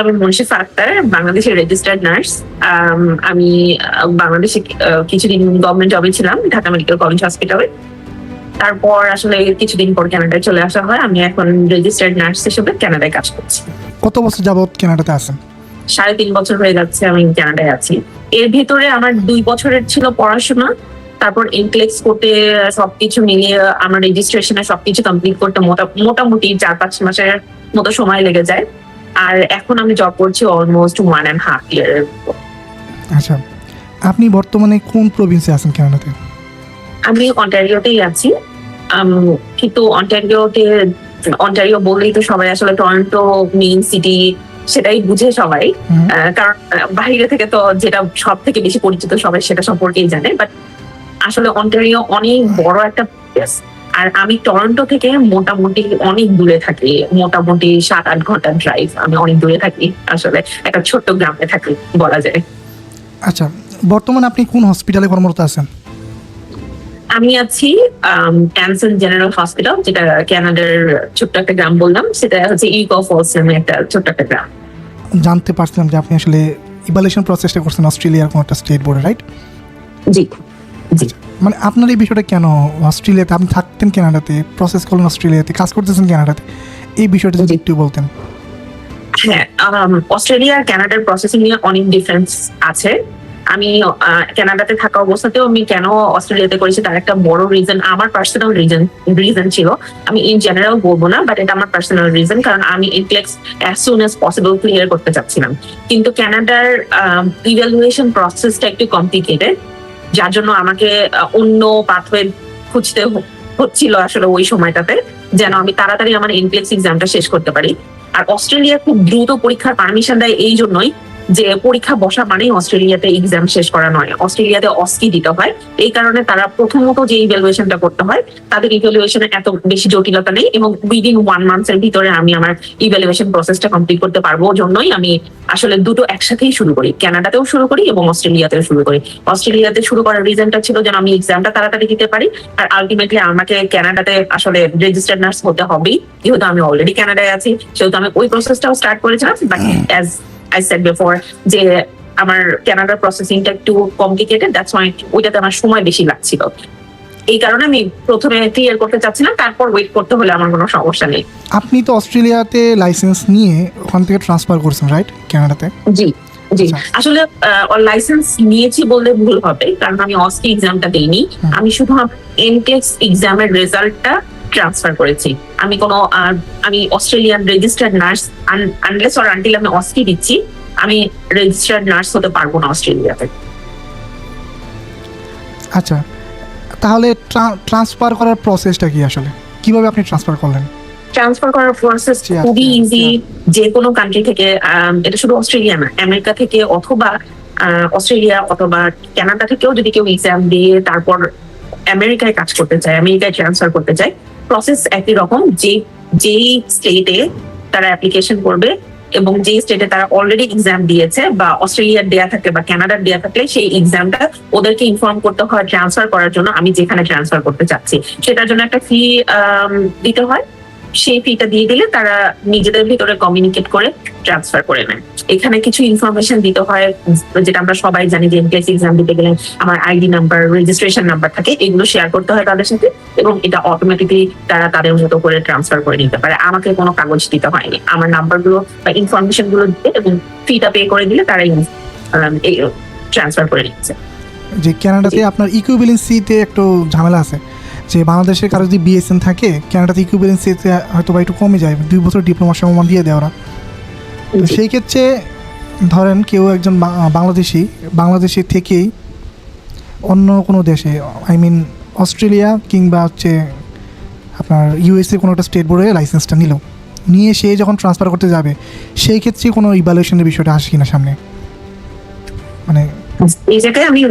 আমি মুনশিফা আক্তার, বাংলাদেশের registered nurse. আমি বাংলাদেশে কিছুদিন গভর্নমেন্ট জবে ছিলাম, ঢাকা মেডিকেল কলেজ হসপিটালে। তারপর আসলে কিছুদিন পর কানাডায় চলে আসা হয়। আমি এখন রেজিস্টার্ড নার্স হিসেবে কানাডায় কাজ করছি। কত বছর যাবত কানাডাতে আছেন? 3.5 বছর হয়ে যাচ্ছে আমি কানাডায় আছি। এর ভিতরে আমার 2 বছরের ছিল পড়াশোনা, তারপর ইনক্লেক্স করতে সবকিছু মিলিয়ে আমার রেজিস্ট্রেশনে সবকিছু কমপ্লিট করতে মোটামুটি 4-5 মাসের মতো সময় লেগে যায়। আর এখন আমি জব করছি অলমোস্ট 1.5 ইয়ারের। আচ্ছা, আপনি বর্তমানে কোন প্রভিন্সে আছেন কানাডাতে? আমি অন্টারিওতেই আছি, কিন্তু অন্টারিও বললেই তো সবাই আসলে টরন্টো মেইন সিটি সেটাই বুঝে সবাই, কারণ বাইরে থেকে তো যেটা সব থেকে বেশি পরিচিত সবাই সেটা সম্পর্কেই জানে। বাট আসলে অন্টারিও অনেক বড় একটা প্লেস, আর আমি টরন্টো থেকে মোটামুটি অনেক দূরে থাকি, মোটামুটি 7-8 ঘন্টা ড্রাইভ। আমি অনেক দূরে থাকি, আসলে একটা ছোট্ট গ্রামে থাকি বলা যায়। আচ্ছা, বর্তমানে আপনি কোন হসপিটালে কর্মরত আছেন? আমি আছি ক্যান্সার জেনারেল হসপিটাল, যেটা কানাডার ছোট্ট একটা গ্রাম বললাম, সেটা হচ্ছে ইকো ফলস নামে একটা ছোট্ট একটা গ্রাম। জানতে পারছিলাম যে আপনি আসলে ইভালুয়েশন প্রসেসটা করছেন অস্ট্রেলিয়ার কোনো একটা স্টেট বোর্ডে, রাইট? জি জি। মানে আপনার এই বিষয়টা কেন অস্ট্রেলিয়াতে, আপনি থাকতেন কানাডাতে, প্রসেস করলেন অস্ট্রেলিয়াতে, কাজ করতেছেন কানাডাতে, এই বিষয়টা যদি একটু বলতেন। হ্যাঁ, অস্ট্রেলিয়া আর কানাডার প্রসেসিং নিয়ে অনেক ডিফারেন্স আছে। আমি কানাডাতে থাকা অবস্থাতেও আমি কেন অস্ট্রেলিয়াতে করেছি তার একটা বড় রিজন আমার পার্সোনাল রিজন ছিল। আমি ইন জেনারেল বলবো না, বাট এটা আমার পার্সোনাল রিজন, কারণ আমি ইনফ্লেক্স as soon as possible clear করতে চাচ্ছিলাম। কিন্তু কানাডার ইভ্যালুয়েশন প্রসেসটা একটু কমপ্লিকেটেড, যার জন্য আমাকে অন্য পাথওয়ে খুঁজতে হচ্ছিল আসলে ওই সময়টাতে, যেন আমি তাড়াতাড়ি আমার ইনফ্লেক্স এক্সামটা শেষ করতে পারি। আর অস্ট্রেলিয়া খুব দ্রুত পরীক্ষার পারমিশন দেয় এই জন্যই যে পরীক্ষা বসা মানেই অস্ট্রেলিয়াতে এক্সাম শেষ করা নয়, অস্ট্রেলিয়াতে অস্কি দিতে হয়। এই কারণে তারা প্রথমত যে ইভ্যালুয়েশনটা করতে হয়, তাদের ইভ্যালুয়েশনে এত বেশি জটিলতা নেই, এবং উইদিন 1 মান্থের ভিতরে আমি আমার ইভ্যালুয়েশন প্রসেসটা কমপ্লিট করতে পারবো। জন্যই আমি আসলে দুটো একসাথেই শুরু করি, কানাডাতেও শুরু করি এবং অস্ট্রেলিয়াতেও শুরু করি। অস্ট্রেলিয়াতে শুরু করার রিজনটা ছিল যেন আমি এক্সামটা তাড়াতাড়ি দিতে পারি, আর আলটিমেটলি আমাকে কানাডাতে আসলে রেজিস্টার্ড নার্স হতে হবেই, যেহেতু আমি অলরেডি কানাডায় আছি, সেহেতু আমি ওই প্রসেসটাও স্টার্ট করেছিলাম। But as I said before যে আমার কানাডার প্রসেসিংটা একটু কমপ্লিকেটেড, দ্যাটস ওয়াই ওইটাতে আমার সময় বেশি লাগছিল। এই কারণে আমি প্রথমে ক্লিয়ার করতে চাচ্ছিলাম, তারপর ওয়েট করতে হলে আমার কোনো সমস্যা নেই। আপনি তো অস্ট্রেলিয়াতে লাইসেন্স নিয়ে ওখান থেকে ট্রান্সফার করছেন, রাইট, কানাডাতে? জি জি। আসলে লাইসেন্স নিয়েছি বললে ভুল হবে, কারণ আমি অস্কি এক্সামটা দেইনি। আমি শুধু এনটেক্স এক্সামের রেজাল্টটা ট্রান্সফার করেছি। আমি Australian registered nurse, unless or until আমি অস্কি দিচ্ছি, আমি রেজিস্টার্ড নার্স হতে পারবো না অস্ট্রেলিয়াতে। আচ্ছা, তাহলে ট্রান্সফার করার প্রসেসটা কি আসলে, কিভাবে আপনি ট্রান্সফার করলেন? ট্রান্সফার করার প্রসেস খুবই ইজি। যে কোনো কান্ট্রি থেকে, এটা শুধু অস্ট্রেলিয়া না, আমেরিকা থেকে অথবা অস্ট্রেলিয়া অথবা কানাডা থেকেও যদি কেউ এক্সাম দিয়ে তারপর আমেরিকায় কাজ করতে চায়, আমেরিকায় ট্রান্সফার করতে চায়, প্রসেস একই রকম। যেই স্টেটে তারা অ্যাপ্লিকেশন করবে এবং যে স্টেটে তারা অলরেডি এক্সাম দিয়েছে, বা অস্ট্রেলিয়ার দেয়া থাকলে বা কানাডার দেয়া থাকলে, সেই এক্সামটা ওদেরকে ইনফর্ম করতে হয় ট্রান্সফার করার জন্য আমি যেখানে ট্রান্সফার করতে চাচ্ছি। সেটার জন্য একটা ফি দিতে হয়, সেই ফিটা দিয়ে দিলে তারা নিজেদের ভিতরে কমিউনিকেট করে ট্রান্সফার করে নেয়। এখানে কিছু ইনফরমেশন দিতে হয়, যেটা আমরা সবাই জানি যে এনক্লেক্স এক্সাম দিতে গেলে আমার আইডি নাম্বার, রেজিস্ট্রেশন নাম্বার থাকে, এগুলো শেয়ার করতে হয় তাদের সাথে, এবং এটা অটোমেটিকলি তারা তাদের মতো করে ট্রান্সফার করে নিতে পারে। আমাকে কোনো কাগজ দিতে হয়নি, আমার নাম্বারগুলো বা ইনফরমেশন গুলো দিয়ে এবং ফিটা পে করে দিলে তারা ট্রান্সফার করে নিচ্ছে। যে কানাডাতে আপনার ইকুইভ্যালেন্সিতে একটু ঝামেলা আছে, যে বাংলাদেশের কারো যদি বিএসএন থাকে, কানাডাতে ইকুইভ্যালেন্সিতে হয়তো বা একটু কমে যায়, 2 বছর ডিপ্লোমা সমমান দিয়ে দেয় ওরা। তো সেই ক্ষেত্রে ধরেন কেউ একজন বাংলাদেশি থেকেই অন্য কোনো দেশে, আই মিন অস্ট্রেলিয়া কিংবা হচ্ছে আপনার ইউএসএ কোনো একটা স্টেট বোর্ডে লাইসেন্সটা নিয়ে সে যখন ট্রান্সফার করতে যাবে, সেই ক্ষেত্রে কোনো ইভ্যালুয়েশনের বিষয়টা আসে কিনা সামনে? মানে এই জায়গায় আমি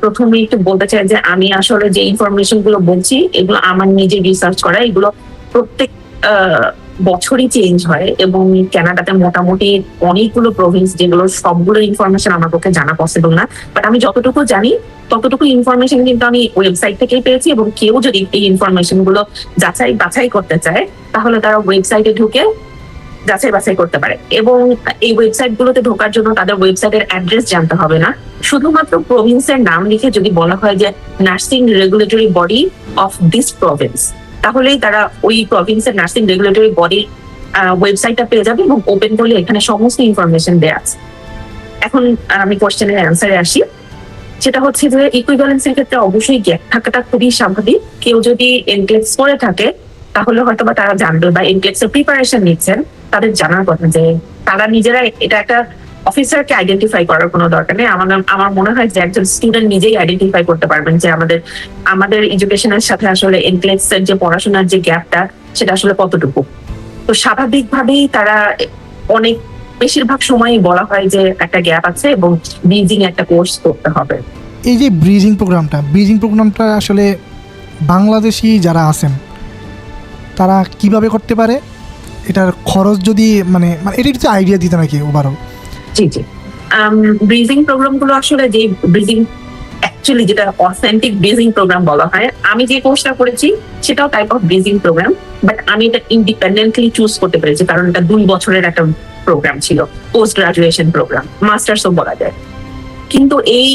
প্রথমে একটু বলতে চাই যে আমি আসলে যে ইনফরমেশন গুলো বলছি, এগুলো আমার নিজে রিসার্চ করা, এগুলো প্রত্যেক বছরই চেঞ্জ হয়, এবং কানাডাতে মোটামুটি অনেকগুলো প্রভিন্স, যেগুলো সবগুলো ইনফরমেশন আমার পক্ষে জানা পসিবল না। বাট আমি যতটুকু জানি ততটুকু ইনফরমেশন কিন্তু আমি ওয়েবসাইট থেকেই পেয়েছি, এবং কেউ যদি এই ইনফরমেশন গুলো যাচাই বাছাই করতে চায়, তাহলে তারা ওয়েবসাইটে ঢুকে যাচাই বাছাই করতে পারে। এবং এই ওয়েবসাইট গুলোতে ঢোকার জন্য তাদের ওয়েবসাইটের অ্যাড্রেস জানতে হবে না, শুধুমাত্র প্রভিন্সের নাম লিখে যদি বলা হয় যে nursing regulatory body of this Province, তাহলেই তারা ওই প্রভিন্সের নার্সিং রেগুলেটরি বডির ওয়েবসাইটটা পেয়ে যাবে এবং ওপেন করলে এখানে সমস্ত ইনফরমেশন দেওয়া আছে। এখন আমি কোশ্চেনের অ্যান্সারে আসি, সেটা হচ্ছে যে ইকুইভ্যালেন্সের ক্ষেত্রে অবশ্যই গ্যাপ থাকাটা খুবই স্বাভাবিক। কেউ যদি এনক্লেক্স করে থাকে তাহলে হয়তো বা তারা জানবে, বা এনক্লেক্স এর প্রিপারেশন নিচ্ছেন তাদের জানার কথা যে তারা নিজেরা, এটা একটা অফিসারকে আইডেন্টিফাই করার কোনো দরকার নেই। আমার মনে হয় যে একজন স্টুডেন্ট নিজেই আইডেন্টিফাই করতে পারবেন যে আমাদের এডুকেশনের সাথে আসলে এনক্লেক্স এর যে পড়াশোনার যে গ্যাপটা সেটা আসলে কতটুকু। তো স্বাভাবিকভাবেই তারা অনেক বেশিরভাগ সময়ই বলা হয় যে একটা গ্যাপ আছে এবং ব্রিজিং একটা কোর্স করতে হবে। এই যে ব্রিজিং প্রোগ্রামটা আসলে বাংলাদেশি যারা আছেন তারা কিভাবে করতে পারে, এটার খরচ যদি মানে এটা কিছু আইডিয়া দিতে নাকি ওভারঅল? জি জি, ব্রিজিং প্রোগ্রামগুলো আসলে যে ব্রিজিং অ্যাকচুয়ালি যেটা অথেন্টিক ব্রিজিং প্রোগ্রাম বলা হয়, আমি যে কোর্সটা করেছি সেটাও type of bridging program, but আমি এটা ইন্ডিপেন্ডেন্টলি চুজ করতে পেরেছি কারণ এটা 2 বছরের একটা প্রোগ্রাম ছিল, পোস্ট গ্রাজুয়েশন প্রোগ্রাম, মাস্টার্সও বলা যায়। কিন্তু এই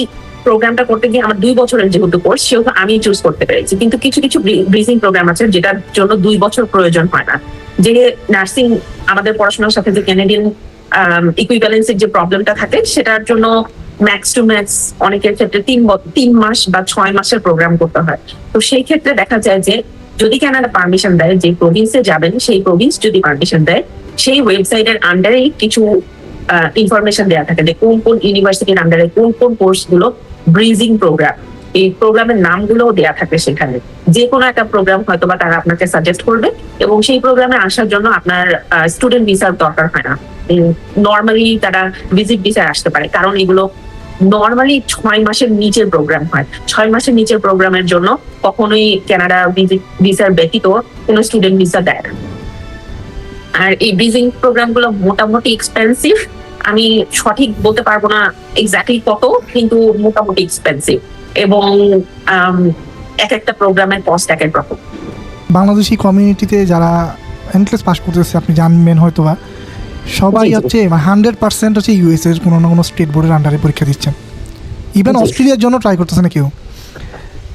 প্রোগ্রামটা করতে গিয়ে আমার 2 বছরের যেহেতু কোর্স সেহেতু আমি চুজ করতে পেরেছি। কিন্তু কিছু কিছু ব্রিজিং প্রোগ্রাম আছে যেটার জন্য 2 বছর প্রয়োজন হয় না। যে নার্সিং আমাদের পড়াশোনার সাথে যে ক্যানাডিয়ান ইকুইভ্যালেন্সের যে প্রবলেমটা থাকে সেটার জন্য ম্যাক্স টু ম্যাক্স অনেকের ক্ষেত্রে 3 মাস বা 6 মাসের প্রোগ্রাম করতে হয়। তো সেই ক্ষেত্রে দেখা যায় যে যদি কানাডা পারমিশন দেয়, যে প্রভিন্সে যাবেন সেই প্রভিন্স যদি পারমিশন দেয়, সেই ওয়েবসাইটের আন্ডারেই কিছু ইনফরমেশন দেওয়া থাকে যে কোন কোন ইউনিভার্সিটির আন্ডারে কোন কোন কোর্স গুলো ব্রিজিং প্রোগ্রাম, এই প্রোগ্রামের নামগুলো দেওয়া থাকে সেখানে। যে কোনো একটা প্রোগ্রাম হয়তো বা তারা আপনাকে সাজেস্ট করবে এবং সেই প্রোগ্রামে আসার জন্য আপনার স্টুডেন্ট ভিসার দরকার হয় না। নর্মালি তারা ভিজিট ভিসায় আসতে পারে, কারণ এগুলো নর্মালি 6 মাসের নিচের প্রোগ্রাম হয়। 6 মাসের নিচের প্রোগ্রামের জন্য কখনোই কানাডা ভিজিট ভিসার ব্যতীত কোনো স্টুডেন্ট ভিসা দেয় না। আর এই ব্রিজিং প্রোগ্রামগুলো মোটামুটি এক্সপেন্সিভ, আমি সঠিক বলতে পারবো না এক্স্যাক্টলি কত, কিন্তু মোটামুটি এক্সপেন্সিভ এবং এক একটা প্রোগ্রামের কস্ট এক এক রকম। বাংলাদেশি কমিউনিটিতে যারা এনক্লেস পাস করতেছে আপনি জানবেন হয়তো বা, সবাই জি, জি। হচ্ছে 100% হচ্ছে ইউএস এর কোনো না কোনো স্টেট বোর্ডের আন্ডারে পরীক্ষা দিচ্ছেন, ইভেন জি। অস্ট্রেলিয়ার জন্য ট্রাই করতেছে না কেউ।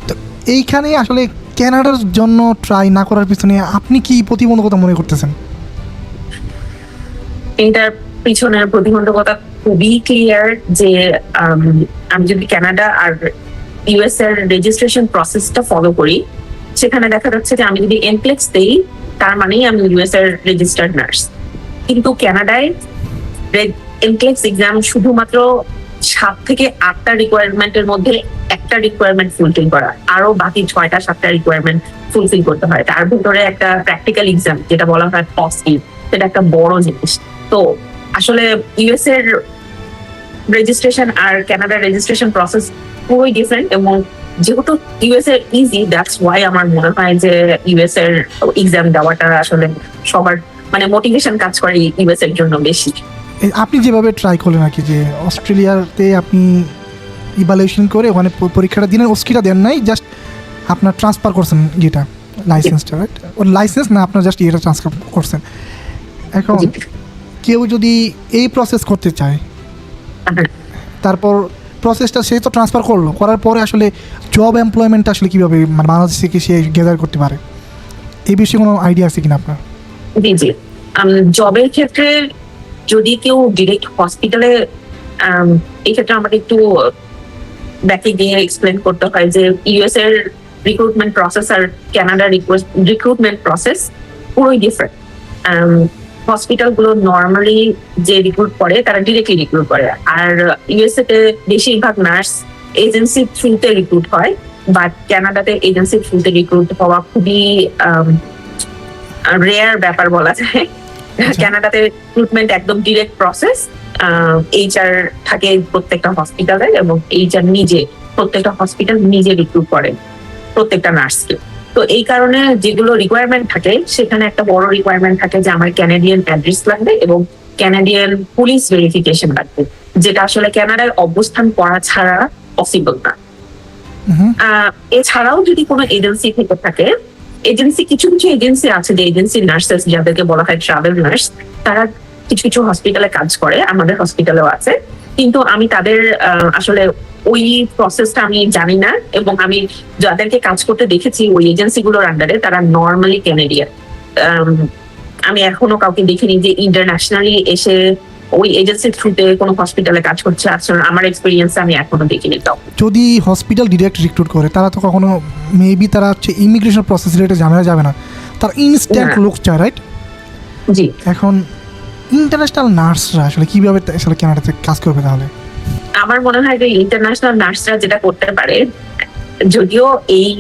তো এইখানে আসলে কানাডার জন্য ট্রাই না করার পিছনে আপনি কি প্রতিবন্ধকতা মনে করতেছেন? এটার পিছনের প্রতিবন্ধকতা খুবই ক্লিয়ার যে আমি যদি কানাডা আর ইউএস এর রেজিস্ট্রেশন প্রসেসটা ফলো করি, সেখানে দেখা যাচ্ছে যে আমি যদি এনক্লেক্স দেই তার মানেই আমি ইউএস এর রেজিস্টার্ড নার্স। কিন্তু কানাডায় এনক্লেক্স এক্সাম শুধুমাত্র 7 থেকে 8টা রিকোয়ারমেন্টের মধ্যে একটা রিকোয়ারমেন্ট ফুলফিল করা, আরো বাকি 6টা 7টা রিকোয়ারমেন্ট ফুলফিল করতে হয়। তার ভিতরে একটা প্র্যাকটিক্যাল এক্সাম যেটা বলা হয় পসিভ, সেটা একটা বড় জিনিস। তো আসলে ইউএস এর রেজিস্ট্রেশন আর কানাডার রেজিস্ট্রেশন প্রসেস পুরোই ডিফারেন্ট, এবং যেহেতু ইউএস এর ইজি, দ্যাটস ওয়াই আমার মনে হয় যে ইউএস এর এক্সাম দেওয়াটা আসলে সবার মানে মোটিভেশন কাজ করে ইউএস এর জন্য বেশি। আপনি যেভাবে ট্রাই করলেন আর কি, যে অস্ট্রেলিয়াতে আপনি ইভালুয়েশন করে ওখানে পরীক্ষাটা দিলেন, ওস্কিটা দেন নাই, জাস্ট আপনার ট্রান্সফার করছেন যেটা লাইসেন্সটা, রাইট? ওর লাইসেন্স না, আপনার জাস্ট ইয়েটা ট্রান্সফার করছেন। এখন কেউ যদি এই প্রসেস করতে চায়, তারপর প্রসেসটা সে তো ট্রান্সফার করলো, করার পরে আসলে জব এমপ্লয়মেন্টটা আসলে কীভাবে মানে বাংলাদেশ থেকে সে গেদার করতে পারে, এই বিষয়ে কোনো আইডিয়া আছে কিনা আপনার? জি জি, জবের ক্ষেত্রে যদি কেউ ডিরেক্ট হসপিটালে, এই ক্ষেত্রে আমাকে একটু ব্যাকে গিয়ে এক্সপ্লেন করতে হয় যে ইউএস এর রিক্রুটমেন্ট প্রসেস আর কানাডার রিক্রুটমেন্ট প্রসেস পুরোই ডিফারেন্ট। হসপিটাল গুলো নর্মালি যে রিক্রুট করে তারা ডিরেক্টলি রিক্রুট করে, আর ইউএসএ তে বেশিরভাগ নার্স এজেন্সি থ্রুতে রিক্রুট হয়, বাট কানাডাতে এজেন্সি থ্রুতে রিক্রুট হওয়া খুবই রেয়ার ব্যাপার বলা যায়। কানাডাতে রিক্রুটমেন্ট একদম ডিরেক্ট প্রসেস, এইচআর থাকে প্রত্যেকটা হসপিটালে এবং এইচআর নিজে প্রত্যেকটা হসপিটাল নিজে রিক্রুট করে প্রত্যেকটা নার্সকে। তো এই কারণে যেগুলো রিকোয়ারমেন্ট থাকে সেখানে একটা বড় রিকোয়ারমেন্ট থাকে যে আমার ক্যানাডিয়ান অ্যাড্রেস লাগবে এবং ক্যানাডিয়ান পুলিশ ভেরিফিকেশন লাগবে, যেটা আসলে কানাডায় অবস্থান করা ছাড়া পসিবল না। এছাড়াও যদি কোনো এজেন্সি থেকে থাকে এজেন্সি, কিছু কিছু এজেন্সি আছে যে এজেন্সি নার্সেস যাদেরকে বলা হয় ট্রাভেল নার্স, তারা কিছু কিছু হসপিটালে কাজ করে, আমাদের হসপিটালেও আছে, কিন্তু আমি তাদের আসলে ওই প্রসেসটা আমি জানি না, এবং আমি যাদেরকে কাজ করতে দেখেছি ওই এজেন্সিগুলোর আন্ডারে তারা নর্মালি ক্যানাডিয়ান। আমি এখনো কাউকে দেখিনি যে ইন্টারন্যাশনালি এসে ওই এজেন্সির থ্রুতে কোনো হসপিটালে কাজ করছে। আসলে আমার এক্সপিরিয়েন্সে আমি এখনো দেখিনি। তাও যদি হসপিটাল ডিরেক্ট রিক্রুট করে তারা তো কখনো মেবি তারা হচ্ছে ইমিগ্রেশন প্রসেস রিলেটেড ঝামেলা যাবে না, তার ইনস্ট্যান্ট না। লোক চায়, রাইট? জি, এখন ইন্টারন্যাশনাল নার্সরা আসলে কিভাবে আসলে কানাডাতে কাজ করবে তাহলে? আমার মনে হয় যে ইন্টারন্যাশনাল নার্সরা যেটা করতে পারে, যদিও এই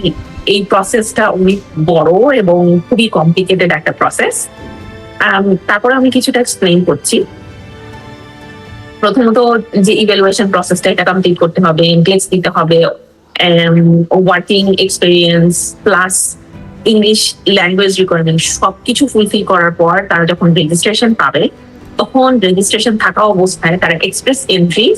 এই প্রসেসটা অনেক বড় এবং খুবই কমপ্লিকেটেড একটা প্রসেস, তারপরে আমি কিছুটা এক্সপ্লেইন করছি। প্রথমত যে ইভ্যালুয়েশন প্রসেসটা, এটা কমপ্লিট করতে হবে, ইনটেক্স দিতে হবে, working experience plus English language requirement সবকিছু ফুলফিল করার পর তারা যখন রেজিস্ট্রেশন পাবে, তখন রেজিস্ট্রেশন থাকা অবস্থায় তারা এক্সপ্রেস এন্ট্রি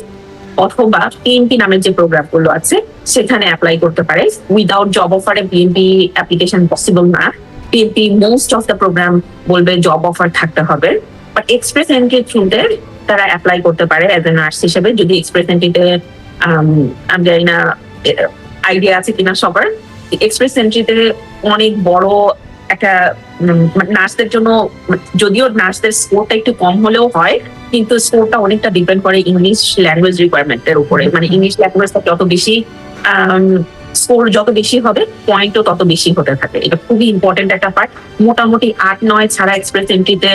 অথবা পিএনপি নামের যে প্রোগ্রামগুলো আছে সেখানে অ্যাপ্লাই করতে পারে। উইদাউট জব অফারে পিএনপি অ্যাপ্লিকেশন পসিবল না। PNP most of the programme বলবে জব অফার থাকতে হবে, বাট এক্সপ্রেস এন্ট্রি থ্রুতে তারা অ্যাপ্লাই করতে পারে অ্যাজ এ নার্স হিসেবে। যদি এক্সপ্রেস এন্ট্রিতে আমি জানি না আইডিয়া আছে কিনা সবার, এক্সপ্রেস এন্ট্রিতে অনেক বড় একটা নার্সদের জন্য, যদিও নার্সদের স্কোরটা একটু কম হলেও হয়, কিন্তু স্কোরটা অনেকটা ডিপেন্ড করে ইংলিশ ল্যাঙ্গুয়েজ রিকোয়ারমেন্টের উপরে। মানে ইংলিশ ল্যাঙ্গুয়েজটা যত বেশি স্কোর যত বেশি হবে, পয়েন্টও তত বেশি হতে থাকে। এটা খুবই ইম্পর্টেন্ট একটা পার্ট। মোটামুটি 8-9 ছাড়া এক্সপ্রেস এন্ট্রিতে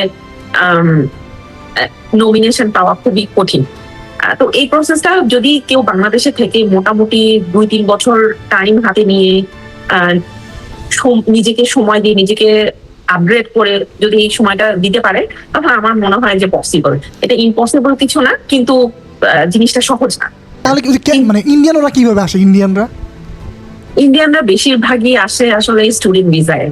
নমিনেশন পাওয়া খুবই কঠিন। তো এই প্রসেসটা যদি কেউ বাংলাদেশে থেকে মোটামুটি 2-3 বছর টাইম হাতে নিয়ে নিজেকে সময় দিয়ে নিজেকে আপগ্রেড করে যদি এই সময়টা দিতে পারে, তাহলে আমার মনে হয় যে পসিবল। এটা ইম্পসিবল কিছু না, কিন্তু জিনিসটা সহজ না। তাহলে মানে ইন্ডিয়ানরা কিভাবে আসে? ইন্ডিয়ানরা বেশিরভাগই আসে আসলে স্টুডেন্ট ভিসায়।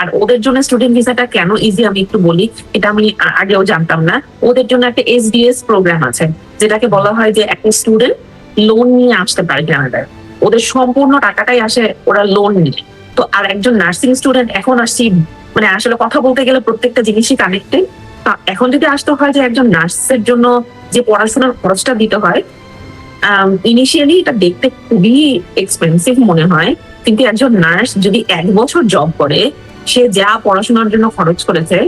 আর ওদের জন্য স্টুডেন্ট ভিসাটা কেন ইজি আমি একটু বলি, এটা আমি আগেও জানতাম না। ওদের জন্য একটা এসডিএস প্রোগ্রাম আছে, যেটাকে বলা হয় যে একটা স্টুডেন্ট লোন নিয়ে আসতে পারে কানাডায়। ওদের সম্পূর্ণ টাকাটাই আসে ওরা লোন নিয়ে। তো আর একজন নার্সিং স্টুডেন্ট এখন আসছি, মানে আসলে কথা বলতে গেলে প্রত্যেকটা জিনিসই কানেক্টেড। এখন যদি আসতে হয় যে একজন নার্সের জন্য যে পড়াশোনার খরচটা দিতে হয়, ইনিশিয়ালি এটা দেখতে খুবই এক্সপেন্সিভ মনে হয়, কিন্তু একজন নার্স যদি 1 বছর জব করে, সে যা পড়াশোনার জন্য খরচ করেছে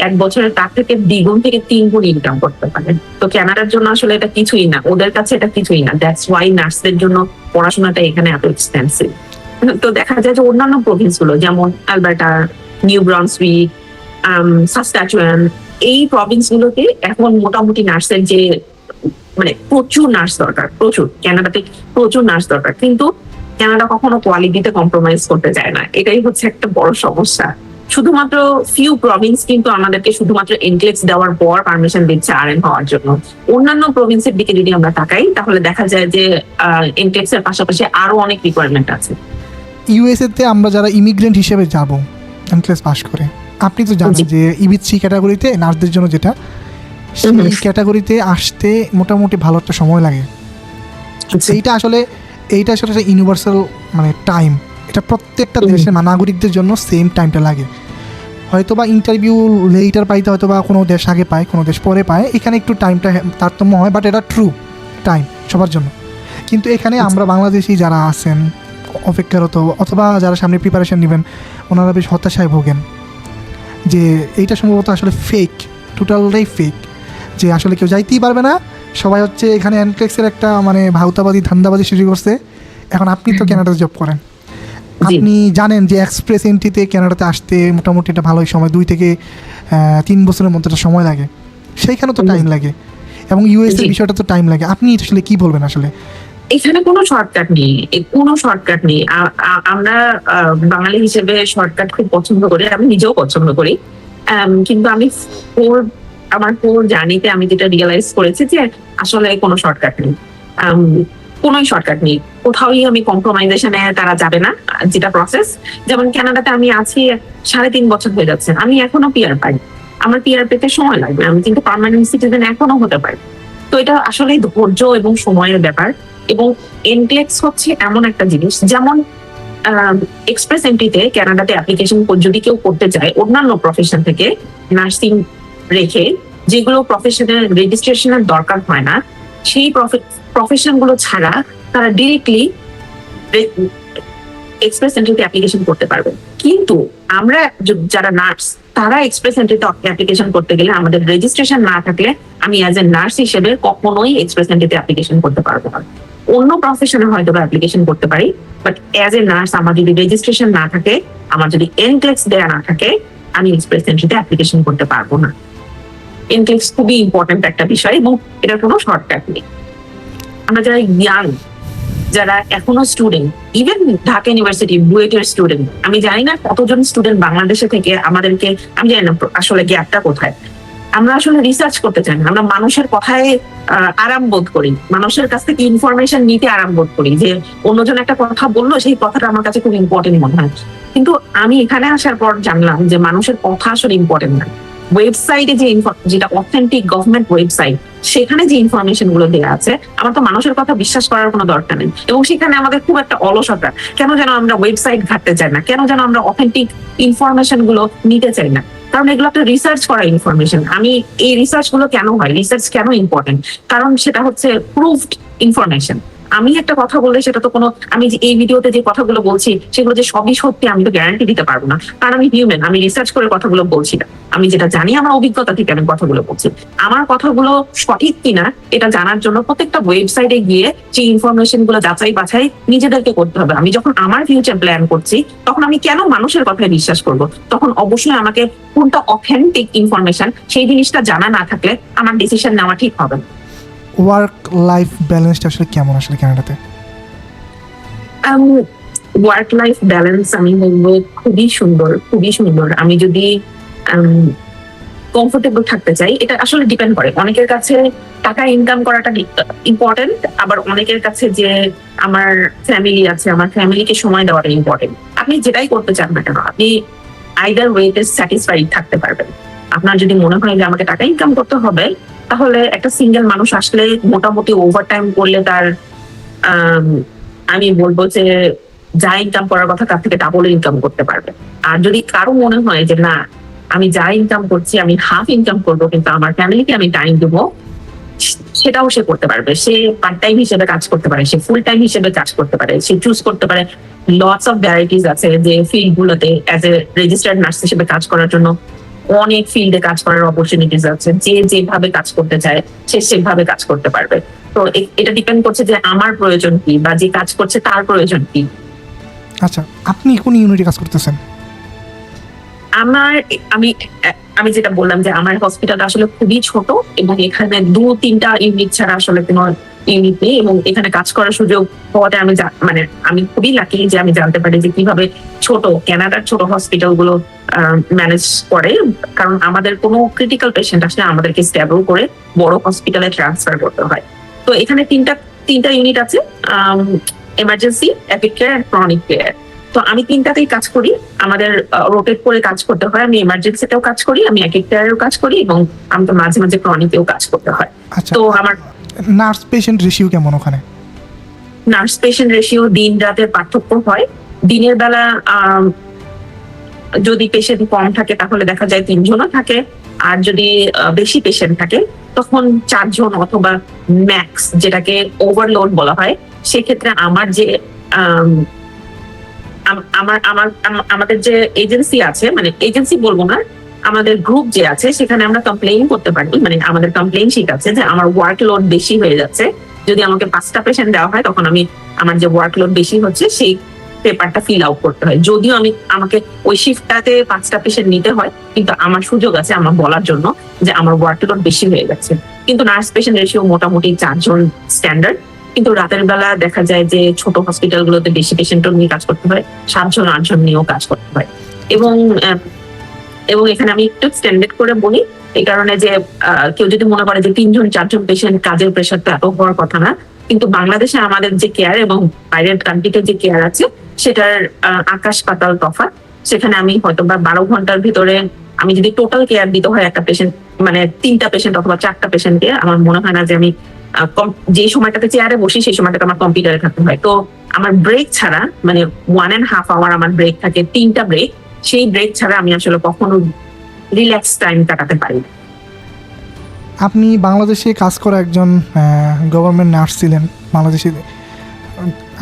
1 বছরে তার থেকে 2 গুণ থেকে 3 গুণ ইনকাম করতে পারে। তো কানাডার জন্য আসলে এটা কিছুই না, ওদের কাছে এটা কিছুই না। দ্যাটস ওয়াই নার্সদের জন্য পড়াশোনাটা এখানে এত এক্সপেন্সিভ। তো দেখা যায় যে অন্যান্য প্রভিন্স গুলো যেমন আলবার্টা, নিউ ব্রান্সউইক, সাসকাচুয়ান, এই প্রভিন্স গুলোতে এখন মোটামুটি নার্সের যে মানে প্রচুর নার্স দরকার, প্রচুর। কানাডাতে প্রচুর নার্স দরকার, কিন্তু কানাডা কখনো কোয়ালিটিতে কম্প্রোমাইজ করতে চায় না। এটাই হচ্ছে একটা বড় সমস্যা। শুধুমাত্র ফিউ প্রভিন্স কিন্তু আমাদেরকে শুধুমাত্র এনক্লেক্স দেওয়ার পর পারমিশন দিচ্ছে আরএন হওয়ার জন্য। অন্যান্য প্রভিন্সের দিকে যদি আমরা তাকাই, তাহলে দেখা যায় যে এনক্লেক্স এর পাশাপাশি আরো অনেক রিকোয়ারমেন্ট আছে। ইউএসএ তে আমরা যারা ইমিগ্রেন্ট হিসেবে যাব এনক্লেক্স পাস করে, আপনি তো জানেন যে ইবিসি ক্যাটাগরিতে নার্সদের জন্য যেটা, সেই ক্যাটাগরিতে আসতে মোটামুটি ভালো একটা সময় লাগে। এইটা আসলে ইউনিভার্সাল মানে টাইম, এটা প্রত্যেকটা দেশের নাগরিকদের জন্য সেম টাইমটা লাগে। হয়তোবা ইন্টারভিউ লেটার পাইতে হয়তোবা কোনো দেশ আগে পায়, কোনো দেশ পরে পায়, এখানে একটু টাইমটা তারতম্য হয়, বাট এটা ট্রু টাইম সবার জন্য। কিন্তু এখানে আমরা বাংলাদেশি যারা আছেন অপেক্ষারত অথবা যারা সামনে প্রিপারেশন নেবেন, ওনারা বেশ হতাশায় ভোগেন যে এইটা সম্ভবত আসলে ফেক, টোটালটাই ফেক, যে আসলে কেউ যাইতেই পারবে না। সবাই হচ্ছে এখানে এনক্লেক্সের একটা মানে ভাউতাবাজি ধান্দাবাজি শুরু করছে। এখন আপনি তো কানাডাতে জব করেন, আপনি জানেন যে এক্সপ্রেস এন্ট্রিতে কানাডাতে আসতে মোটামুটি একটা ভালোই সময়, 2 থেকে 3 বছরের মতো একটা সময় লাগে। সেইখানেও তো টাইম লাগে, এবং ইউএস এর বিষয়টা তো টাইম লাগে। আপনি আসলে কি বলবেন? আসলে এখানে কোনো শর্টকাট নেই, আমরা বাঙালি হিসেবে শর্টকাট খুব পছন্দ করি, আমি নিজেও পছন্দ করি। কিন্তু আমার পুরো জার্নিতে আমি যেটা রিয়েলাইজ করেছি যে আসলে কোনো শর্টকাট নেই, কোনোই শর্টকাট নেই। কোথাওই আমি কম্প্রোমাইজেশনে তারা যাবে না। যেটা প্রসেস, যেমন কানাডাতে আমি আছি 3.5 বছর হয়ে যাচ্ছে, আমি এখনো পিআর পাই। আমার পিআর পেতে সময় লাগবে, আমি কিন্তু পার্মানেন্ট সিটিজেন এখনো হতে পারি। তো এটা আসলে ধৈর্য এবং সময়ের ব্যাপার। এবং এনক্লেক্স হচ্ছে এমন একটা জিনিস, যেমন এক্সপ্রেস এন্ট্রিতে কানাডাতে অ্যাপ্লিকেশন যদি কেউ করতে চায় অন্যান্য প্রফেশন থেকে নার্সিং রেখে, যেগুলো প্রফেশনের রেজিস্ট্রেশনের দরকার হয় না, সেই প্রফেশন গুলো ছাড়া তারা ডিরেক্টলি এক্সপ্রেস এন্ট্রিতে অ্যাপ্লিকেশন করতে পারবে। কিন্তু আমরা যারা নার্স, তারা এক্সপ্রেস এন্ট্রিতে অ্যাপ্লিকেশন করতে গেলে আমাদের রেজিস্ট্রেশন না থাকলে আমি অ্যাজ এ নার্স হিসেবে কখনোই এক্সপ্রেস এন্ট্রিতে অ্যাপ্লিকেশন করতে পারবো না। অন্য প্রফেশনে হয়তো অ্যাপ্লিকেশন করতে পারি, বাট অ্যাজ এ নার্স আমার যদি রেজিস্ট্রেশন না থাকে, আমার যদি এনক্লেক্স দেয়া না থাকে, আমি এক্সপ্রেস এন্ট্রিতে অ্যাপ্লিকেশন করতে পারবো না। এনক্লেক্স খুবই ইম্পর্টেন্ট একটা বিষয় এবং এটার কোনো শর্টকাট নেই। আমরা যারা ইয়াং, যারা এখনো স্টুডেন্ট, ইভেন ঢাকা ইউনিভার্সিটি বুয়েটের স্টুডেন্ট, আমি জানি না কতজন স্টুডেন্ট বাংলাদেশে থেকে আমাদেরকে, আমি জানি না আসলে গ্যাপটা কোথায়। আমরা আসলে রিসার্চ করতে চাই না, আমরা মানুষের কথায় আরাম বোধ করি, মানুষের কাছ থেকে ইনফরমেশন নিতে আরাম বোধ করি, যে অন্যজন একটা কথা বললো সেই কথাটা আমার কাছে খুব ইম্পর্টেন্ট মনে হয়। কিন্তু আমি এখানে আসার পর জানলাম যে মানুষের কথা আসলে ইম্পর্টেন্ট না। ওয়েবসাইটে যেটা অথেন্টিক গভর্নমেন্ট ওয়েবসাইট, সেখানে যে ইনফরমেশন গুলো দেওয়া আছে, আমার তো মানুষের কথা বিশ্বাস করার কোনো দরকার নেই। এবং সেখানে আমাদের খুব একটা অলসতা, কেন যেন আমরা ওয়েবসাইট ঘাটতে চাই না, কেন যেন আমরা অথেন্টিক ইনফরমেশন গুলো নিতে চাই না, কারণ এগুলো একটা রিসার্চ করা ইনফরমেশন। আমি এই রিসার্চ গুলো কেন হয়, রিসার্চ কেন ইম্পর্টেন্ট, কারণ সেটা হচ্ছে প্রুভড ইনফরমেশন। আমি একটা কথা বললে সেটা তো কোনো, আমি যে এই ভিডিওতে যে কথাগুলো বলছি সেগুলো যে সবই সত্যি আমি তো গ্যারান্টি দিতে পারবো না, কারণ আমি হিউম্যান, আমি রিসার্চ করে কথাগুলো বলছি না। আমি যেটা জানি আমার অভিজ্ঞতা থেকে আমি কথাগুলো বলছি। আমার কথাগুলো সঠিক কিনা এটা জানার জন্য প্রত্যেকটা ওয়েবসাইটে গিয়ে যে ইনফরমেশন গুলো যাচাই বাছাই নিজেদেরকে করতে হবে। আমি যখন আমার ফিউচার প্ল্যান করছি, তখন আমি কেন মানুষের কথায় বিশ্বাস করব? তখন অবশ্যই আমাকে কোনটা অথেন্টিক ইনফরমেশন সেই জিনিসটা জানা না থাকলে আমার ডিসিশন নেওয়া ঠিক হবে না। ওয়ার্ক লাইফ ব্যালেন্সটা আসলে কেমন আসলে কানাডাতে? ওয়ার্ক লাইফ ব্যালেন্স আমি বলবো খুবই সুন্দর, খুবই সুন্দর। আমি যদি কমফোর্টেবল থাকতে চাই, এটা আসলে ডিপেন্ড করে। অনেকের কাছে টাকা ইনকাম করাটা ইম্পর্টেন্ট, আবার অনেকের কাছে যে আমার ফ্যামিলি আছে, আমার ফ্যামিলিকে সময় দেওয়াটা ইম্পর্টেন্ট। আপনি যেটাই করতে চান না কেন, আপনি আইদার ওয়েতে স্যাটিসফাইড থাকতে পারবেন। আপনার যদি মনে হয় যে আমাকে টাকা ইনকাম করতে হবে, তাহলে একটা সিঙ্গেল মানুষ আসলে মোটামুটি ওভারটাইম করলে তার আমি বলবো যে যা ইনকাম করার কথা তার থেকে ডাবল ইনকাম করতে পারবে। আর যদি কারো মনে হয় যে না, আমি যা ইনকাম করছি আমি হাফ ইনকাম করবো কিন্তু আমার ফ্যামিলিকে আমি টাইম দেবো, সেটাও সে করতে পারবে। সে পার্ট টাইম হিসেবে কাজ করতে পারে, সে ফুল টাইম হিসেবে কাজ করতে পারে, সে চুজ করতে পারে। লটস অফ ভ্যারাইটিস আছে যে ফিল্ড গুলোতে অ্যাজ এ রেজিস্টার্ড নার্স হিসেবে কাজ করার জন্য অনেক ফিল্ডে কাজ করার অপরচুনিটিস আছে। যে যেভাবে কাজ করতে চায় সে সেভাবে কাজ করতে পারবে। তো এটা ডিপেন্ড করছে যে আমার প্রয়োজন কি বা যে কাজ করছে তার প্রয়োজন কি। আচ্ছা, আপনি কোন ইউনিটে কাজ করতেছেন? আমি যেটা বললাম যে আমার হসপিটালটা আসলে খুবই ছোট এবং এখানে 2-3টা ইউনিট ছাড়া আসলে কোনো ইউনিট নেই। এবং এখানে কাজ করার সুযোগ হওয়াতে আমি খুবই লাকি যে আমি জানতে পারি যে কিভাবে কানাডার ছোট হসপিটাল গুলো ম্যানেজ করে। কারণ আমাদের কোনো ক্রিটিক্যাল পেশেন্ট আসলে আমাদেরকে স্টেবল করে বড় হসপিটালে ট্রান্সফার করতে হয়। তো এখানে তিনটা ইউনিট আছে, emergency, EPIC care, chronic care. তো আমি তিনটাতেই কাজ করি, আমাদের রোটেট করে কাজ করতে হয়। আমি এমার্জেন্সিতেও কাজ করি, আমি অ্যাপিক কেয়ারেও কাজ করি এবং আমি তো মাঝে মাঝে ক্রনিকেও কাজ করতে হয়। আচ্ছা, তো আমার নার্স পেশেন্ট রেশিও কেমন ওখানে? নার্স পেশেন্ট রেশিও দিন রাতের পার্থক্য হয়। দিনের বেলা যদি পেশেন্ট কম থাকে তাহলে দেখা যায় 3 জনও থাকে, আর যদি বেশি পেশেন্ট থাকে তখন 4 জন অথবা ম্যাক্স, যেটাকে ওভারলোড বলা হয়। সেক্ষেত্রে আমার যে আমাদের যে এজেন্সি আছে, মানে এজেন্সি বলবো না, আমাদের গ্রুপ যে আছে সেখানে আমরা কমপ্লেইন করতে পারি। মানে আমাদের কমপ্লেইন শিট আছে যে আমার ওয়ার্কলোড বেশি হয়ে যাচ্ছে। যদি আমাকে 5টা পেশেন্ট দেওয়া হয় তখন আমার যে ওয়ার্কলোড বেশি হচ্ছে সেই পেপারটা ফিল আউট করতে হয়। যদিও আমাকে ওই শিফটটাতে 5টা পেশেন্ট নিতে হয়, কিন্তু আমার সুযোগ আছে আমার বলার জন্য যে আমার ওয়ার্কলোড বেশি হয়ে যাচ্ছে। কিন্তু নার্স পেশেন্ট রেশিও মোটামুটি 4 জন স্ট্যান্ডার্ড। কিন্তু রাতের বেলা দেখা যায় যে ছোট হসপিটাল গুলোতে বেশি পেশেন্ট নিয়ে কাজ করতে হয়, 7 জন 8 জন নিয়েও কাজ করতে হয়। এবং এখানে আমি একটু স্ট্যান্ডার্ড করে বলি এই কারণে যে কেউ যদি মনে করে যে 3 জন 4 জন পেশেন্ট, কাজের প্রেশার তো এত হওয়ার কথা না। কিন্তু বাংলাদেশে আমাদের যে কেয়ার এবং বাইরের কান্ট্রিতে যে কেয়ার আছে সেটার আকাশ পাতাল তফাৎ। সেখানে আমি হয়তো বা 12 ঘন্টার ভিতরে আমি যদি টোটাল কেয়ার দিতে হয় একটা পেশেন্ট, মানে 3টা পেশেন্ট অথবা 4টা পেশেন্টকে, আমার মনে হয় না যে আমি যে সময়টাতে চেয়ারে বসি সেই সময়টাতে আমার কম্পিউটারে থাকতে হয়। তো আমার ব্রেক ছাড়া, মানে 1.5 আওয়ার আমার ব্রেক থাকে, 3টা ব্রেক, সেই ব্রেক ছাড়া আমি আসলে কখনো রিল্যাক্স টাইম কাটাতে পারি না। আপনি বাংলাদেশে কাজ করা একজন গভর্নমেন্ট নার্স ছিলেন, বাংলাদেশে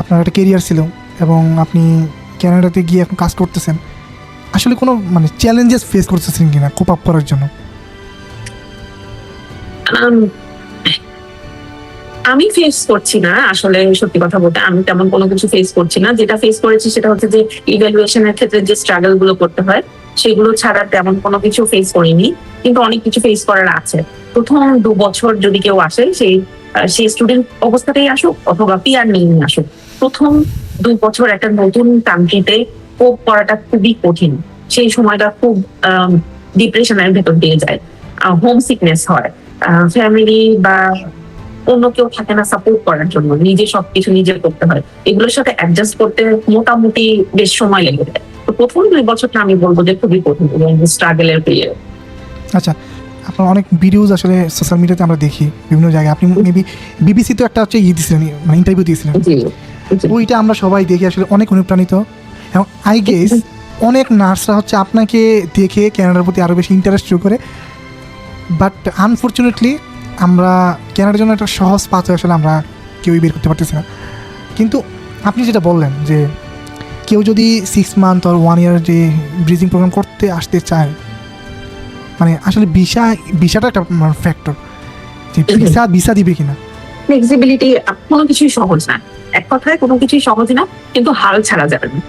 আপনার একটা কেরিয়ার ছিল এবং আপনি কানাডাতে গিয়ে এখন কাজ করতেছেন। আসলে কোনো মানে চ্যালেঞ্জেস ফেস করতেছেন কিনা কোপ আপ করার জন্য? আমি ফেস করছি না আসলে, সত্যি কথা বলতে আমি তেমন কোনো কিছু ফেস করছি না। যেটা ফেস করেছি সেটা হচ্ছে যে ইভ্যালুয়েশনের ক্ষেত্রে যে স্ট্রাগল গুলো করতে হয় সেগুলো ছাড়া তেমন কোনো কিছু ফেস করিনি, কিন্তু অনেক কিছু ফেস করার আছে। প্রথম 2 বছর যদি কেউ আসে, সেই স্টুডেন্ট অবস্থাতেই আসুক অথবা পিআর নিয়ে আসুক, প্রথম 2 বছর একটা নতুন কান্ট্রিতে কোপ করাটা খুবই কঠিন। সেই সময়টা খুব ডিপ্রেশনের ভেতর দিয়ে যায়, হোম সিকনেস হয়, ফ্যামিলি বা অন্য কেউ থাকে না সাপোর্ট করার জন্য, নিজে সবকিছু নিজে করতে হয়। এগুলোর সাথে অ্যাডজাস্ট করতে মোটামুটি বেশ সময় লেগে যায়। তো প্রথম 2 বছরটা আমি বলবো যে খুবই কঠিন এবং স্ট্রাগলের পিরিয়ড। আচ্ছা, আপনার অনেক ভিডিওজ আসলে সোশ্যাল মিডিয়াতে আমরা দেখি বিভিন্ন জায়গায়। আপনি মেবি বিবিসি তো একটা হচ্ছে দিয়েছিলেন, মানে ইন্টারভিউ দিয়েছিলেন, ওইটা আমরা সবাই দেখি আসলে অনেক অনুপ্রাণিত। এবং আই গেস অনেক নার্সরা হচ্ছে আপনাকে দেখে ক্যানাডার প্রতি আরও বেশি ইন্টারেস্ট শো করে। বাট আনফর্চুনেটলি আমরা ক্যানাডার জন্য একটা সহজ পাথ আসলে আমরা কেউই বের করতে পারতেছি না। কিন্তু আপনি যেটা বললেন যে কেউ যদি 6 মান্থ আর 1 ইয়ার যে ব্রিজিং প্রোগ্রাম করতে আসতে চায়, মানে আসলে ভিসাটা একটা ফ্যাক্টর, যে ভিসা দিবে কিনা। ফ্লেক্সিবিলিটি, কোনো কিছুই সহজ না, এক কথায় কোনো কিছুই সহজ না, কিন্তু হাল ছাড়া যাবে না।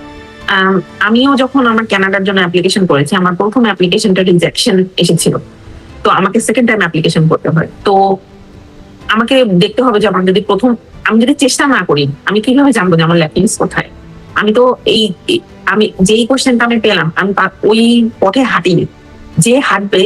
আমিও যখন আমার কানাডার জন্য অ্যাপ্লিকেশন করেছি, আমার প্রথম অ্যাপ্লিকেশনটা রিজেকশন এসেছিল, তো আমাকে সেকেন্ড টাইম অ্যাপ্লিকেশন করতে হয়। তো আমাকে দেখতে হবে যে আমার আমি যদি চেষ্টা না করি, আমি কিভাবে জানবো যে আমার ল্যাকিংস কোথায়? আমি তো আমি যেই কোশ্চেনটা আমি পেলাম, আমি ওই পথে হাঁটিনি। যে হাঁটবে,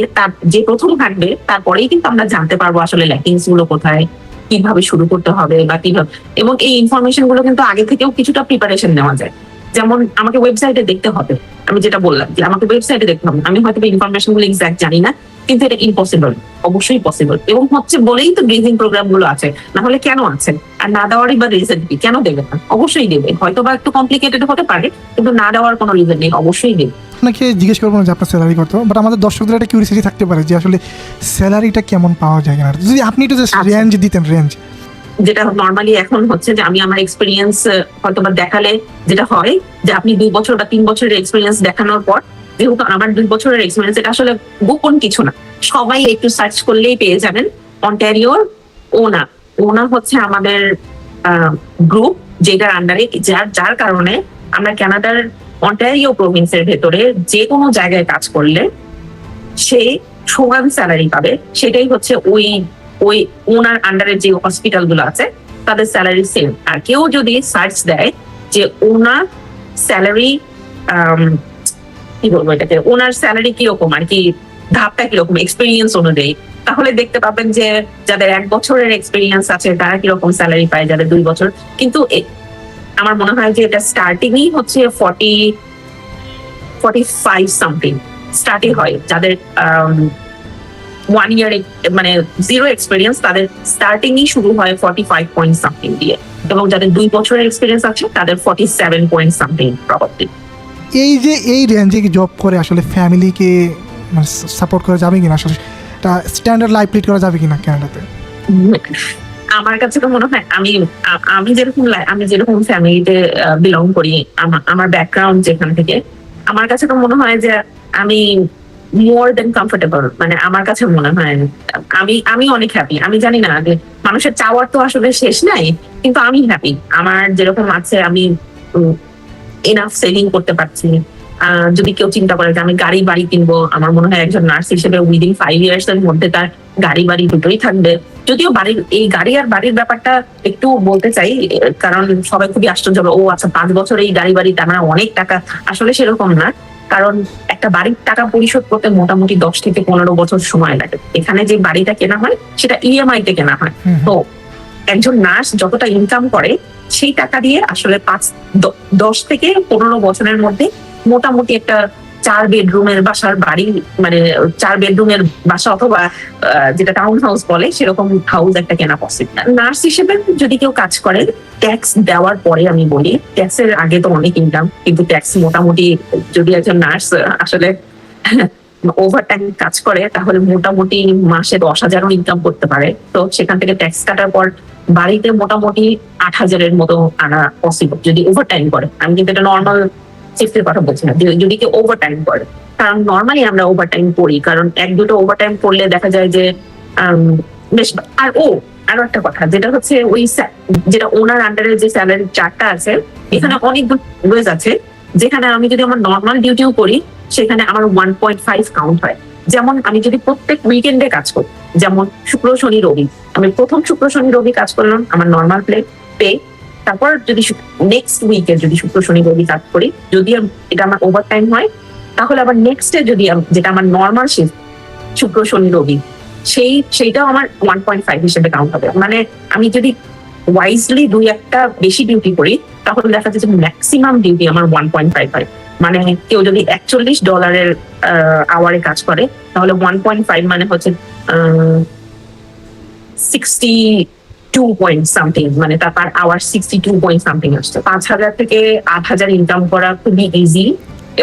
যে প্রথম হাঁটবে, তারপরেই কিন্তু আমরা জানতে পারবো আসলে ল্যাকিংস গুলো কোথায়, কিভাবে শুরু করতে হবে বা কিভাবে। এবং এই ইনফরমেশন গুলো কিন্তু আগে থেকেও কিছুটা প্রিপারেশন নেওয়া যায়। যেমন আমাকে ওয়েবসাইটে দেখতে হবে, আমি যেটা বললাম যে আমাকে ওয়েবসাইটে দেখতে হবে। আমি হয়তো ইনফরমেশন গুলো এক্সাক্ট জানি না, কিন্তু এটা ইম্পসিবল, অবশ্যই পসিবল। এবং হচ্ছে বলেই তো ব্রিজিং প্রোগ্রাম গুলো আছে, না হলে কেন আছে? আর না দেওয়ারই বা রিজন কি? কেন দেবে না? অবশ্যই দেবে, হয়তো বা একটু কমপ্লিকেটেড হতে পারে, কিন্তু না দেওয়ার কোনো রিজন নেই, অবশ্যই দেবে। আপনাকে জিজ্ঞেস করবো না যে আপনার স্যালারি কত, বাট আমাদের দর্শকদের একটা কিউরিয়াসিটি থাকতে পারে যে আসলে স্যালারিটা কেমন পাওয়া যায় কিনা। যদি আপনি একটু জাস্ট রেঞ্জ দিতেন, রেঞ্জ। যেটা নর্মালি এখন হচ্ছে যে আমি আমার এক্সপিরিয়েন্স হয়তো বা দেখালে যেটা হয় যে আপনি 2 বছর বা 3 বছরের এক্সপিরিয়েন্স দেখানোর পর, যেহেতু আমার 2 বছরের এক্সপিরিয়েন্স, এটা আসলে গোপন কিছু না, সবাই একটু সার্চ করলেই পেয়ে যাবেন। অন্টারিওর ওনা হচ্ছে আমাদের গ্রুপ, যেটার আন্ডারে যার কারণে আমরা কানাডার অন্টারিও প্রভিন্সের ভেতরে যে কোনো জায়গায় কাজ করলে সে সমান স্যালারি পাবে। সেটাই হচ্ছে ওই ওনার আন্ডারে যে হসপিটাল গুলো আছে তাদের স্যালারি সেম। আর কেউ যদি সার্চ দেয় যে ওনার স্যালারি, কি বলবো এটাকে, ওনার স্যালারি কিরকম আর কি, ধাপটা কিরকম এক্সপিরিয়েন্স অনুযায়ী, তাহলে দেখতে পাবেন যে যাদের 1 বছরের এক্সপিরিয়েন্স আছে তারা কিরকম স্যালারি পায়, যাদের 2 বছর। কিন্তু আমার মনে হয় যে এটা স্টার্টিংই হচ্ছে 45 সামথিং স্টার্টিং হয়। যাদের 1 ইয়ার মানে 0 এক্সপিরিয়েন্স, তাদের স্টার্টিংই শুরু হয় 45 পয়েন্ট সামথিং দিয়ে, এবং যাদের 2 বছরের এক্সপিরিয়েন্স আছে তাদের 47 পয়েন্ট সামথিং প্রবাবলি। এই যে এই রেঞ্জে জব করে আসলে ফ্যামিলিকে মানে সাপোর্ট করা যাবে কিনা, আসলে স্ট্যান্ডার্ড লাইফ লিড করা যাবে কিনা কানাডাতে? আমার কাছে তো মনে হয় আমি যেরকম ফ্যামিলিতে বিলং করি, আমার ব্যাকগ্রাউন্ড যেখান থেকে, আমার কাছে তো মনে হয় যে আমি মোর দেন কমফোর্টেবল। মানে আমার কাছে মনে হয় আমি অনেক হ্যাপি। আমি জানি না যে মানুষের চাওয়ার তো আসলে শেষ নাই, কিন্তু আমি হ্যাপি। আমার যেরকম আছে, আমি এনাফ সেভিং করতে পারছি। যদি কেউ চিন্তা করে যে আমি গাড়ি বাড়ি কিনবো, আমার মনে হয় একজন নার্স হিসেবে উইদিন 5 ইয়ার্স এর মধ্যে তার গাড়ি বাড়ি দুটোই থাকবে। যদিও এই গাড়ি আর বাড়ির ব্যাপারটা একটু বলতে চাই, কারণ সবাই খুবই আশ্চর্য হবে, ও আচ্ছা 5 বছর এই গাড়ি বাড়ি, তার মানে অনেক টাকা। আসলে সেরকম না, কারণ একটা বাড়ির টাকা পরিশোধ করতে মোটামুটি 10 থেকে 15 বছর সময় লাগে। এখানে যে বাড়িটা কেনা হয় সেটা ইএমআই তে কেনা হয়। তো একজন নার্স যতটা ইনকাম করে সেই টাকা দিয়ে আসলে 10 থেকে 15 বছরের মধ্যে মোটামুটি একটা 4 বেডরুমের বাসার বাড়ি, মানে 4 বেডরুমের বাসা অথবা যেটা টাউন হাউস বলে সেরকম হাউস একটা কেনা পসিবল। নার্স হিসেবে যদি কেউ কাজ করে ট্যাক্স দেওয়ার পরে, আমি বলি ট্যাক্সের আগে তো অনেক ইনকাম, কিন্তু ট্যাক্স মোটামুটি যদি একজন নার্স আসলে ওভারটাইম কাজ করে তাহলে মোটামুটি মাসে 10,000 ইনকাম করতে পারে। তো সেখান থেকে ট্যাক্স কাটার পর বাড়িতে মোটামুটি 8,000-এর মতো আনা পসিবল যদি ওভারটাইম করে। আমি কিন্তু এটা নর্মাল শিফটের কথা বলছি না, যদি কেউ ওভারটাইম করে, কারণ নর্মালি আমরা ওভারটাইম করি, কারণ 1-2টো ওভারটাইম করলে দেখা যায় যে বেশ। আর আরো একটা কথা যেটা হচ্ছে ওই যেটা ওনার আন্ডারে যে স্যালারি চার্টটা আছে, এখানে অনেকগুলো ওয়েজ আছে, যেখানে আমি যদি আমার নর্মাল ডিউটিও করি সেখানে আমার 1.5 কাউন্ট হয়। যেমন আমি যদি প্রত্যেক উইকেন্ডে কাজ করি, যেমন শুক্র শনি রবি, আমি প্রথম শুক্র শনি রবি কাজ করলাম আমার নর্মাল পে, তারপর যদি নেক্সট উইকে যদি শুক্র শনি রবি কাজ করি, যদি এটা আমার ওভার টাইম হয় তাহলে আবার নেক্সট ডে যদি যেটা আমার নর্মাল শিফট শুক্র শনি রবি সেইটাও আমার 1.5 হিসেবে কাউন্ট হবে। মানে আমি যদি ওয়াইজলি 2-1টা বেশি ডিউটি করি তাহলে দেখা যাচ্ছে ম্যাক্সিমাম ডিউটি আমার 1.5 হয়। মানে কেউ যদি $41 আওয়ারে কাজ করে তাহলে 1.5 মানে হচ্ছে 62 পয়েন্ট সামথিং, মানে তার পার আওয়ার 62 পয়েন্ট সামথিং আসছে। 5,000 থেকে 8,000 ইনকাম করা খুবই ইজি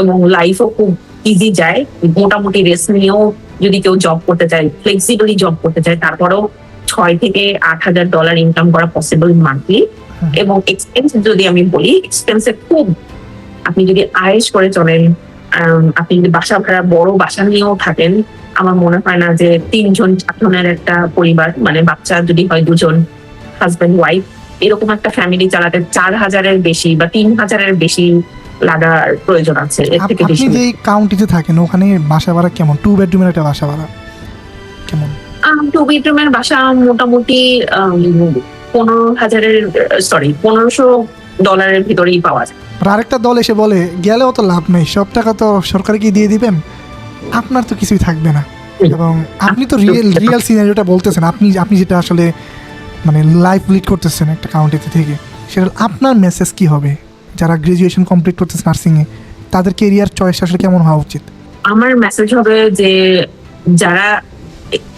এবং লাইফও খুব ইজি যায়। মোটামুটি রেস্ট নিয়েও যদি কেউ জব করতে চায়, ফ্লেক্সিবলি জব করতে চায়, তারপরেও $6,000 থেকে $8,000 ইনকাম করা পসিবল মান্থলি। এবং এক্সপেন্স যদি আমি বলি, এক্সপেন্সে খুব, আপনি যদি আয়েশ করে চলেন, আপনি যদি বাসা ভাড়া বড় বাসা নিয়েও থাকেন, আমার মনে হয় না যে 3-4জনের একটা পরিবার, মানে বাচ্চা যদি হয় 2জন, হাজবেন্ড ওয়াইফ, এরকম একটা ফ্যামিলি চালাতে 4,000-এর বেশি বা 3,000-এর বেশি লাগার প্রয়োজন আছে। এর থেকে বেশি। আপনি যে কাউন্টিতে থাকেন ওখানে বাসা ভাড়া কেমন? 2 বেডরুমের একটা বাসা ভাড়া কেমন? 2 বেডরুমের বাসা মোটামুটি 15,000-1500 ডলারের ভিতরেই পাওয়া যায়। আর আরেকটা দল এসে বলে গেলেও তো লাভ নেই, সব টাকা তো সরকারকে দিয়ে দিবেন, আপনার তো কিছুই থাকবে না। এবং আপনি তো রিয়েল সিনারিওটা বলতেছেন, আপনি যেটা আসলে মানে লাইফ লিড করতেছেন একটা কাউন্টিতে থেকে, সেটা আপনার মেসেজ কি হবে যারা গ্রাজুয়েশন কমপ্লিট করতেছে নার্সিংয়ে, তাদের কেরিয়ার চয়েস আসলে কেমন হওয়া উচিত? আমার মেসেজ হবে যে যারা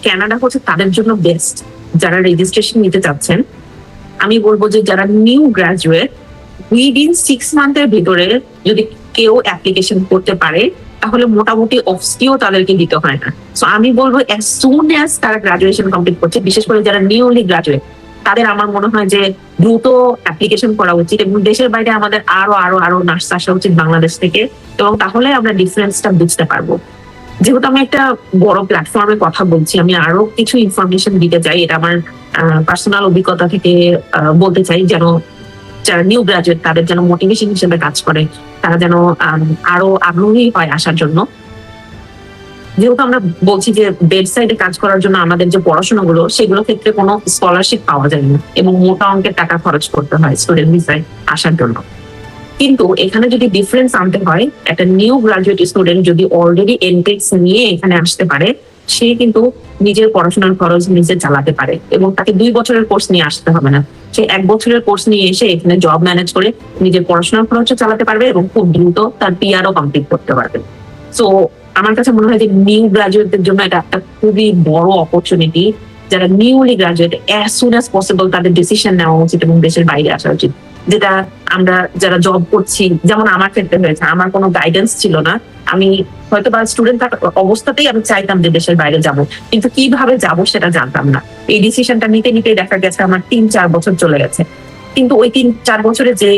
কানাডা হচ্ছে তাদের জন্য বেস্ট, যারা রেজিস্ট্রেশন নিতে চাচ্ছেন, আমি বলবো যে যারা নিউ গ্রাজুয়েট উইদিন 6 মান্থের ভিতরে যদি কেউ অ্যাপ্লিকেশন করতে পারে তাহলে মোটামুটি অফসটিও তাদেরকে দিতে হয় না। সো আমি বলবো অ্যাজ সুন অ্যাজ তারা গ্রাজুয়েশন কমপ্লিট করছে, বিশেষ করে যারা নিউলি গ্রাজুয়েট, তাদের আমার মনে হয় যে দ্রুত অ্যাপ্লিকেশন করা উচিত। এবং দেশের বাইরে আমাদের আরো নার্স আসা উচিত বাংলাদেশ থেকে, এবং তাহলে আমরা ডিফারেন্সটা বুঝতে পারবো। যেহেতু আমি একটা বড় প্ল্যাটফর্মে কথা বলছি, আমি আরো কিছু ইনফরমেশন দিতে চাই, এটা আমার পার্সোনাল অভিজ্ঞতা থেকে বলতে চাই, যেন যারা নিউ গ্রাজুয়েট তাদের যেন মোটিভেশন হিসেবে কাজ করে, তারা যেন আরো আগ্রহী হয় আসার জন্য। যেহেতু আমরা বলছি যে বেড সাইডে কাজ করার জন্য আমাদের যে পড়াশোনাগুলো, সেগুলো ক্ষেত্রে কোনো স্কলারশিপ পাওয়া যায় না এবং মোটা অঙ্কের টাকা খরচ করতে হয় স্টুডেন্ট ভিসায় আসার জন্য। কিন্তু এখানে যদি ডিফারেন্স আনতে হয়, একটা নিউ গ্রাজুয়েট স্টুডেন্ট যদি অলরেডি এনটেক্স নিয়ে এখানে আসতে পারে, সে কিন্তু নিজের পড়াশোনার খরচ নিজে চালাতে পারে এবং তাকে 2 বছরের কোর্স নিয়ে আসতে হবে না। সে 1 বছরের কোর্স নিয়ে এসে এখানে জব ম্যানেজ করে নিজের পড়াশোনার খরচও চালাতে পারবে এবং খুব দ্রুত তার পিআরও কমপ্লিট করতে পারবে। সো আমার কাছে মনে হয় যে নিউ গ্রাজুয়েটদের জন্য এটা একটা খুবই বড় অপরচুনিটি। যারা newly graduate, as soon as possible তাদের ডিসিশন নেওয়া উচিত এবং দেশের বাইরে আসা উচিত। যেটা আমরা যারা জব করছি, যেমন আমার ক্ষেত্রে হয়েছে, আমার কোনো গাইডেন্স ছিল না। আমি হয়তো বা স্টুডেন্ট থাকা অবস্থাতেই আমি চাইতাম যে দেশের বাইরে যাব, কিন্তু কিভাবে যাব সেটা জানতাম না। এই ডিসিশনটা নিতে নিতে দেখা গেছে আমার 3-4 বছর চলে গেছে। কিন্তু ওই 3-4 বছরে যে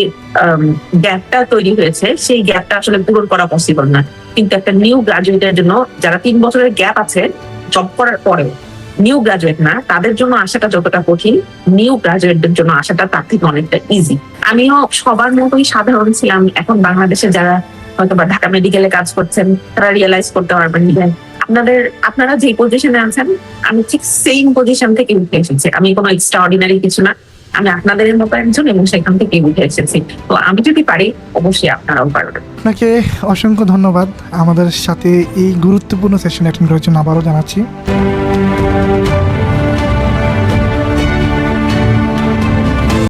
গ্যাপটা তৈরি হয়েছে, সেই গ্যাপটা আসলে পূরণ করা পসিবল না। কিন্তু একটা নিউ গ্রাজুয়েটের জন্য, যারা 3 বছরের গ্যাপ আছে জব করার পরেও নিউ গ্রাজুয়েট না, তাদের জন্য আসাটা যতটা কঠিন, নিউ গ্রাজুয়েটদের জন্য আসাটা তার থেকে অনেকটা ইজি। আমিও সবার মতোই সাধারণ ছিলাম। এখন বাংলাদেশে যারা হয়তো বা ঢাকা মেডিকেলে কাজ করছেন, তারা রিয়েলাইজ করতে পারবেন আপনারা যে পজিশনে আছেন, আমি ঠিক সেম পজিশন থেকে উঠে এসেছি। আমি কোনো এক্সট্রা অর্ডিনারি কিছু না, আমি আপনাদের মতো একজন এবং সেখান থেকে উঠে এসেছি। তো আমি যদি পারি, অবশ্যই আপনারাও পারবেন। আপনাকে অসংখ্য ধন্যবাদ আমাদের সাথে এই গুরুত্বপূর্ণ সেশন অ্যাটেন্ড করার জন্য আবারও জানাচ্ছি।